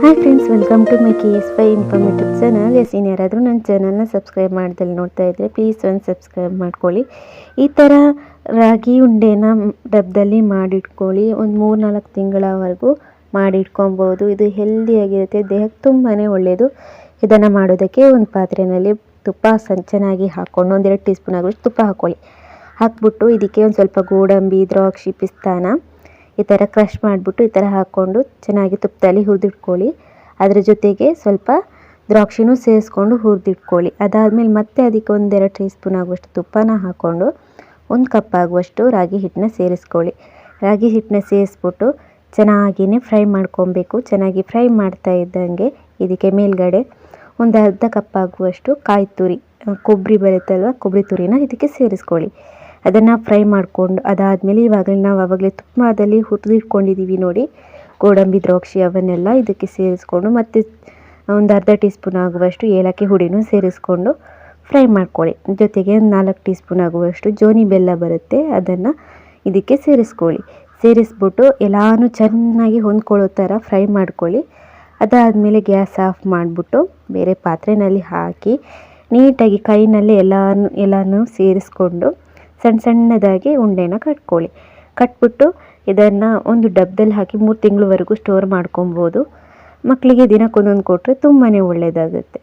Hi friends, welcome to my KS5 informative channel. ಯಾರಾದರೂ ನನ್ನ ಚಾನಲ್ನ ಸಬ್ಸ್ಕ್ರೈಬ್ ಮಾಡ್ದಲ್ಲಿ ನೋಡ್ತಾ ಇದ್ದರೆ ಪ್ಲೀಸ್ ಒಂದು ಸಬ್ಸ್ಕ್ರೈಬ್ ಮಾಡ್ಕೊಳ್ಳಿ. ಈ ಥರ ರಾಗಿ ಉಂಡೆನ ಡಬ್ಬದಲ್ಲಿ ಮಾಡಿಟ್ಕೊಳ್ಳಿ. ಒಂದು 3-4 ತಿಂಗಳವರೆಗೂ ಮಾಡಿಟ್ಕೊಬೋದು. ಇದು ಹೆಲ್ದಿಯಾಗಿರುತ್ತೆ, ದೇಹಕ್ಕೆ ತುಂಬಾ ಒಳ್ಳೆಯದು. ಇದನ್ನು ಮಾಡೋದಕ್ಕೆ ಒಂದು ಪಾತ್ರೆಯಲ್ಲಿ ತುಪ್ಪ ಚೆನ್ನಾಗಿ ಹಾಕ್ಕೊಂಡು 1-2 ಟೀ ಸ್ಪೂನ್ ಆಗುವಷ್ಟು ತುಪ್ಪ ಹಾಕ್ಬಿಟ್ಟು ಇದಕ್ಕೆ ಒಂದು ಸ್ವಲ್ಪ ಗೋಡಂಬಿ, ದ್ರಾಕ್ಷಿ, ಪಿಸ್ತಾನ ಈ ಥರ ಕ್ರಷ್ ಮಾಡಿಬಿಟ್ಟು ಈ ಥರ ಹಾಕ್ಕೊಂಡು ಚೆನ್ನಾಗಿ ತುಪ್ಪದಲ್ಲಿ ಹುರಿದಿಟ್ಕೊಳ್ಳಿ. ಅದರ ಜೊತೆಗೆ ಸ್ವಲ್ಪ ದ್ರಾಕ್ಷಿನೂ ಸೇರಿಸ್ಕೊಂಡು ಹುರಿದಿಟ್ಕೊಳ್ಳಿ. ಅದಾದಮೇಲೆ ಮತ್ತೆ ಅದಕ್ಕೆ 1-2 ಟೀ ಸ್ಪೂನ್ ಆಗುವಷ್ಟು ತುಪ್ಪನ ಹಾಕ್ಕೊಂಡು 1 ಕಪ್ ಆಗುವಷ್ಟು ರಾಗಿ ಹಿಟ್ಟನ್ನ ಸೇರಿಸ್ಕೊಳ್ಳಿ. ರಾಗಿ ಹಿಟ್ಟನ್ನ ಸೇರಿಸ್ಬಿಟ್ಟು ಚೆನ್ನಾಗಿಯೇ ಫ್ರೈ ಮಾಡ್ಕೊಬೇಕು. ಚೆನ್ನಾಗಿ ಫ್ರೈ ಮಾಡ್ತಾ ಇದ್ದಂಗೆ ಇದಕ್ಕೆ ಮೇಲ್ಗಡೆ ಒಂದು ಅರ್ಧ ಕಪ್ ಆಗುವಷ್ಟು ಕಾಯಿ ತುರಿ, ಕೊಬ್ಬರಿ ಬರುತ್ತಲ್ವ, ಕೊಬ್ಬರಿ ತುರಿನ ಇದಕ್ಕೆ ಸೇರಿಸ್ಕೊಳ್ಳಿ. ಅದನ್ನು ಫ್ರೈ ಮಾಡಿಕೊಂಡು ಅದಾದಮೇಲೆ ನಾವು ಆವಾಗಲೇ ತುಪ್ಪದಲ್ಲಿ ಹುರಿದಿಟ್ಕೊಂಡಿದ್ದೀವಿ ನೋಡಿ, ಗೋಡಂಬಿ, ದ್ರಾಕ್ಷಿ ಅವನ್ನೆಲ್ಲ ಇದಕ್ಕೆ ಸೇರಿಸ್ಕೊಂಡು ಮತ್ತು ಒಂದು ಅರ್ಧ ಟೀ ಸ್ಪೂನ್ ಆಗುವಷ್ಟು ಏಲಕ್ಕಿ ಹುಡಿನೂ ಸೇರಿಸ್ಕೊಂಡು ಫ್ರೈ ಮಾಡ್ಕೊಳ್ಳಿ. ಜೊತೆಗೆ 4 ಟೀ ಸ್ಪೂನ್ ಆಗುವಷ್ಟು ಜೋನಿ ಬೆಲ್ಲ ಬರುತ್ತೆ, ಅದನ್ನು ಇದಕ್ಕೆ ಸೇರಿಸ್ಕೊಳ್ಳಿ. ಸೇರಿಸ್ಬಿಟ್ಟು ಎಲ್ಲನೂ ಚೆನ್ನಾಗಿ ಹೊಂದ್ಕೊಳ್ಳೋ ಥರ ಫ್ರೈ ಮಾಡ್ಕೊಳ್ಳಿ. ಅದಾದಮೇಲೆ ಗ್ಯಾಸ್ ಆಫ್ ಮಾಡಿಬಿಟ್ಟು ಬೇರೆ ಪಾತ್ರೆಯಲ್ಲಿ ಹಾಕಿ ನೀಟಾಗಿ ಕೈನಲ್ಲಿ ಎಲ್ಲನೂ ಸೇರಿಸ್ಕೊಂಡು ಸಣ್ಣದಾಗಿ ಉಂಡೆನ ಕಟ್ಬಿಟ್ಟು ಇದನ್ನು ಒಂದು ಡಬ್ಬದಲ್ಲಿ ಹಾಕಿ 3 ತಿಂಗಳವರೆಗೂ ಸ್ಟೋರ್ ಮಾಡ್ಕೊಬೋದು. ಮಕ್ಕಳಿಗೆ ದಿನಕ್ಕೊಂದೊಂದು ಕೊಟ್ಟರೆ ತುಂಬಾ ಒಳ್ಳೆಯದಾಗುತ್ತೆ.